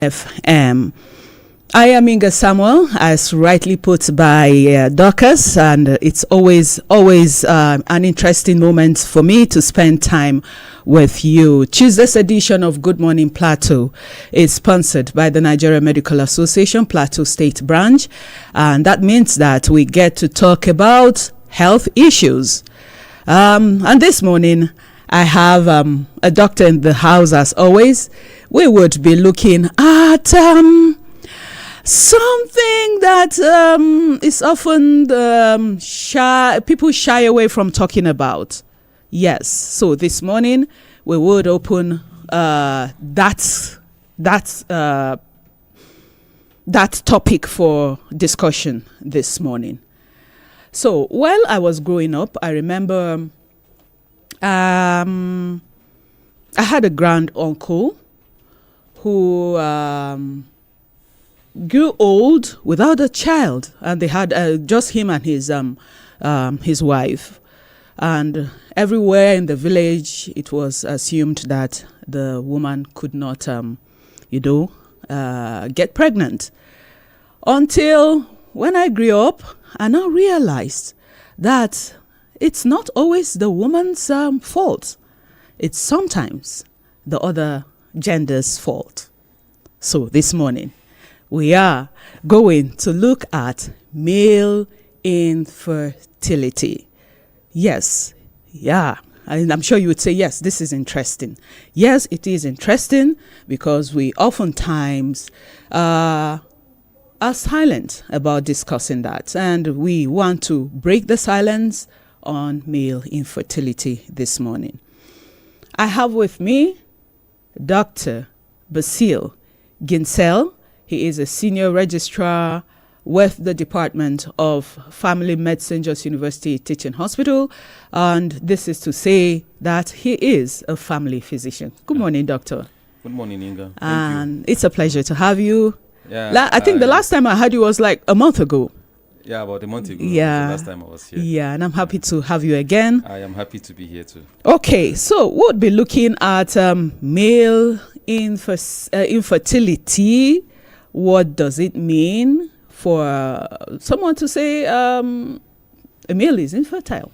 FM. I am Inga Samuel, as rightly put by Dorcas, and it's always an interesting moment for me to spend time with you. Tuesday's edition of Good Morning Plateau is sponsored by the Nigeria Medical Association Plateau State Branch, and that means that we get to talk about health issues. And this morning, I have a doctor in the house as always. We would be looking at something that is often people shy away from talking about. Yes, so this morning we would open that topic for discussion this morning. So while I was growing up, I remember I had a grand uncle who grew old without a child, and they had just him and his wife. And everywhere in the village, it was assumed that the woman could not, get pregnant. Until when I grew up, I now realized that it's not always the woman's fault. It's sometimes the other gender's fault. So this morning, we are going to look at male infertility. Yes, yeah. And I'm sure you would say, yes, this is interesting. Yes, it is interesting because we oftentimes are silent about discussing that. And we want to break the silence on male infertility this morning. I have with me Dr. Basil Ginsel. He is a senior registrar with the Department of Family Medicine, Jos University Teaching Hospital. And this is to say that he is a family physician. Good morning, doctor. Good morning, Inga. Thank you. It's a pleasure to have you. Yeah, I think the last time I had you was like a month ago. Yeah, about a month ago. Yeah. The last time I was here. Yeah, and I'm happy to have you again. I am happy to be here too. Okay, so we'll be looking at male infertility. What does it mean for someone to say a male is infertile?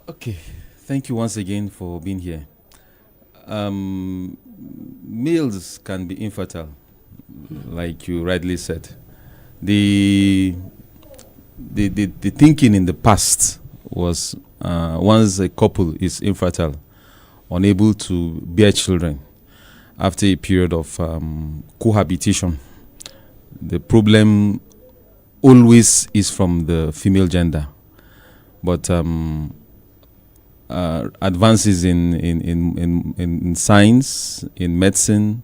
Okay, thank you once again for being here. Males can be infertile, like you rightly said. The thinking in the past was once a couple is infertile, unable to bear children after a period of cohabitation, the problem always is from the female gender. But advances in science, in medicine,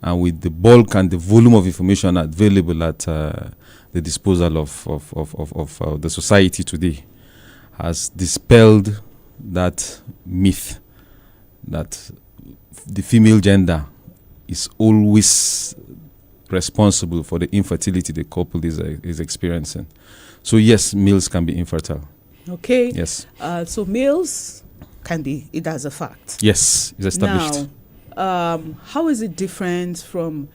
and with the bulk and the volume of information available at the disposal of the society today, has dispelled that myth that the female gender is always responsible for the infertility the couple is experiencing. So yes, males can be infertile. Okay. Yes. So males can be, it as a fact. Yes, it's established. Now, how is it different from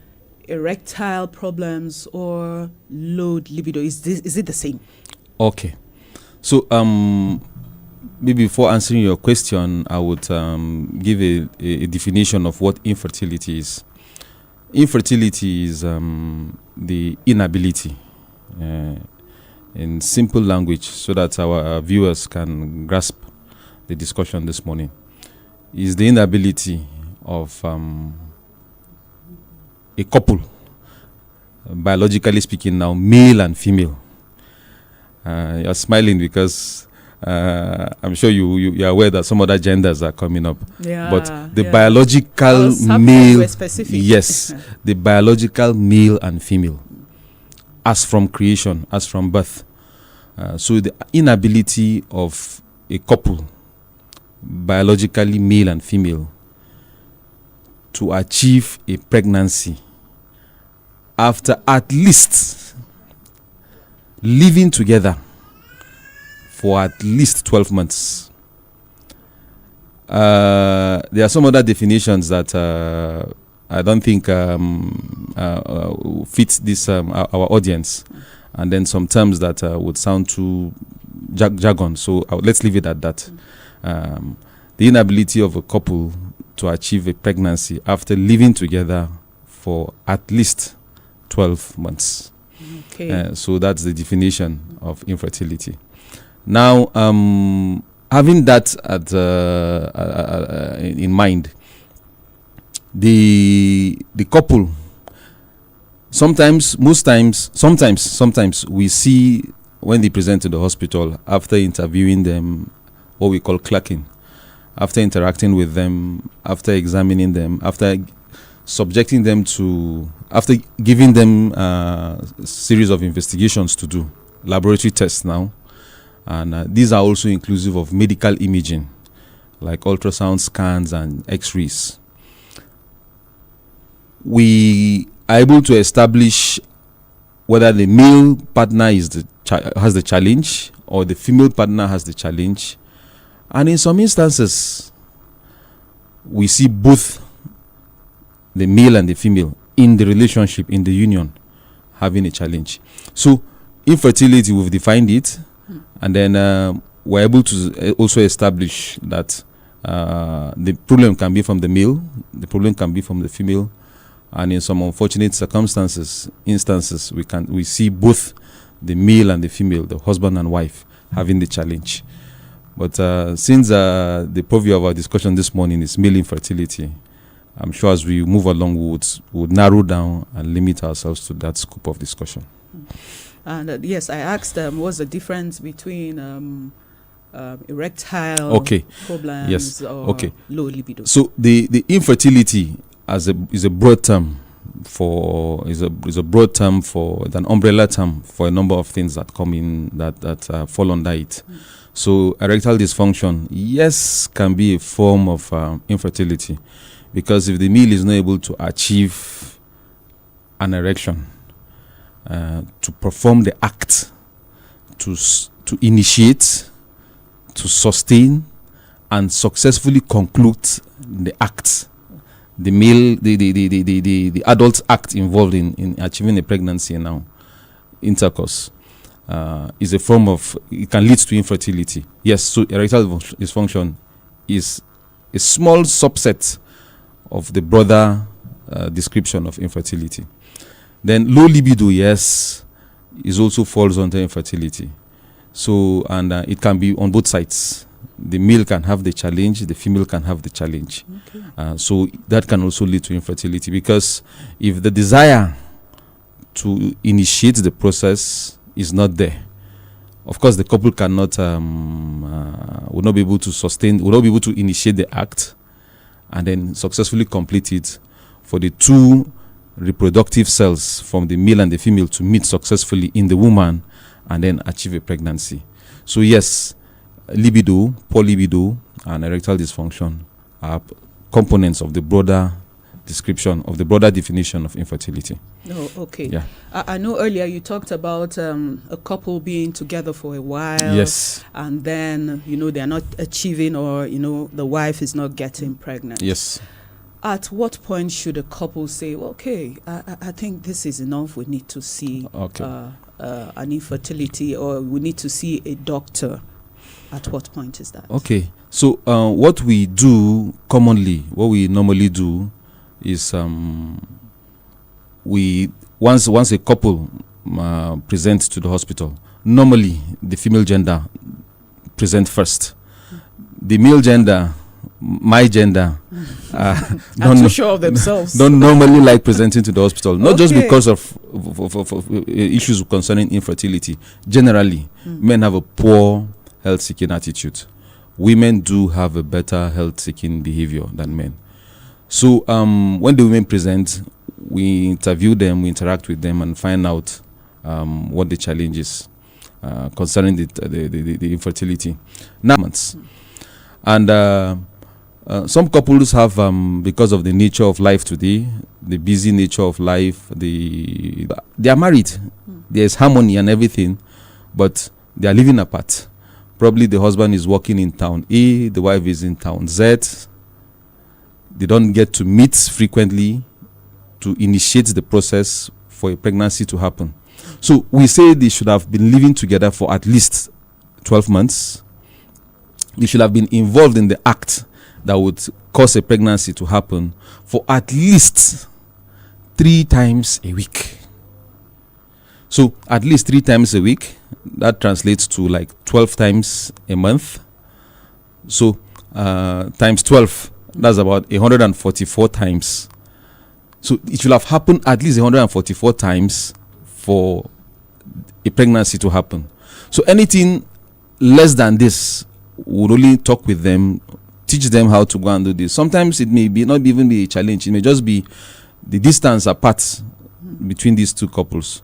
erectile problems or low libido? Is it the same? Okay. So maybe before answering your question, I would give a definition of what infertility is. Infertility is the inability, in simple language, so that our viewers can grasp the discussion this morning, is the inability of a couple, biologically speaking now, male and female. You're smiling because I'm sure you're aware that some other genders are coming up. Yeah, but the biological male, yes, the biological male and female, as from creation, as from birth. So the inability of a couple, biologically male and female, to achieve a pregnancy after at least living together for at least 12 months. There are some other definitions that I don't think fits this our audience, and then some terms that would sound too jargon. So let's leave it at that. The inability of a couple to achieve a pregnancy after living together for at least 12 months. Okay. So that's the definition of infertility. Now, having that in mind, the couple, sometimes we see when they present to the hospital after interviewing them, what we call clerking, after interacting with them, after examining them, after subjecting them to, after giving them a series of investigations to do, laboratory tests now, and these are also inclusive of medical imaging, like ultrasound scans and x-rays. We are able to establish whether the male partner has the challenge or the female partner has the challenge. And in some instances, we see both the male and the female in the relationship, in the union, having a challenge. So, infertility, we've defined it, and then we're able to also establish that the problem can be from the male, the problem can be from the female, and in some unfortunate instances, we see both the male and the female, the husband and wife, having the challenge. But since the purview of our discussion this morning is male infertility, I'm sure as we move along, we would narrow down and limit ourselves to that scope of discussion. And yes, I asked what's the difference between erectile problems or low libido. So the infertility is a broad term is a broad term for an umbrella term for a number of things that come in that fall under it. So erectile dysfunction, yes, can be a form of infertility, because if the male is not able to achieve an erection, to perform the act, to initiate, to sustain, and successfully conclude the act, the male, the adult act involved in achieving a pregnancy now, intercourse, is a form of, it can lead to infertility. Yes, so erectile dysfunction is a small subset of the broader description of infertility. Then low libido, yes, is also falls under infertility. So, and it can be on both sides. The male can have the challenge, the female can have the challenge. Okay. So that can also lead to infertility, because if the desire to initiate the process is not there, of course the couple cannot, will not be able to sustain, will not be able to initiate the act and then successfully complete it for the two reproductive cells from the male and the female to meet successfully in the woman and then achieve a pregnancy. So yes, libido, poor libido, and erectile dysfunction are components of the broader description, of the broader definition of infertility. Oh, okay. Yeah. I know earlier you talked about a couple being together for a while. Yes. And then, they're not achieving, or, the wife is not getting pregnant. Yes. At what point should a couple say, well, okay, I think this is enough, we need to see an infertility, or we need to see a doctor? At what point is that? Okay. So what we normally do is once a couple presents to the hospital, normally the female gender present first. The male gender, my gender, not too sure of themselves. Don't normally like presenting to the hospital, not just because of issues concerning infertility. Generally, men have a poor health-seeking attitude. Women do have a better health-seeking behavior than men. So when the women present, we interview them, we interact with them, and find out what the challenge is concerning the infertility. And some couples have, because of the nature of life today, the busy nature of life, they are married. There is harmony and everything, but they are living apart. Probably the husband is working in town A, the wife is in town Z. They don't get to meet frequently. to initiate the process for a pregnancy to happen. So we say they should have been living together for at least 12 months. They should have been involved in the act that would cause a pregnancy to happen for at least 3 times a week. So at least 3 times a week, that translates to like 12 times a month. So times 12, that's about 144 times. So it should have happened at least 144 times for a pregnancy to happen. So anything less than this, would only talk with them, teach them how to go and do this. Sometimes it may be not even be a challenge. It may just be the distance apart between these two couples.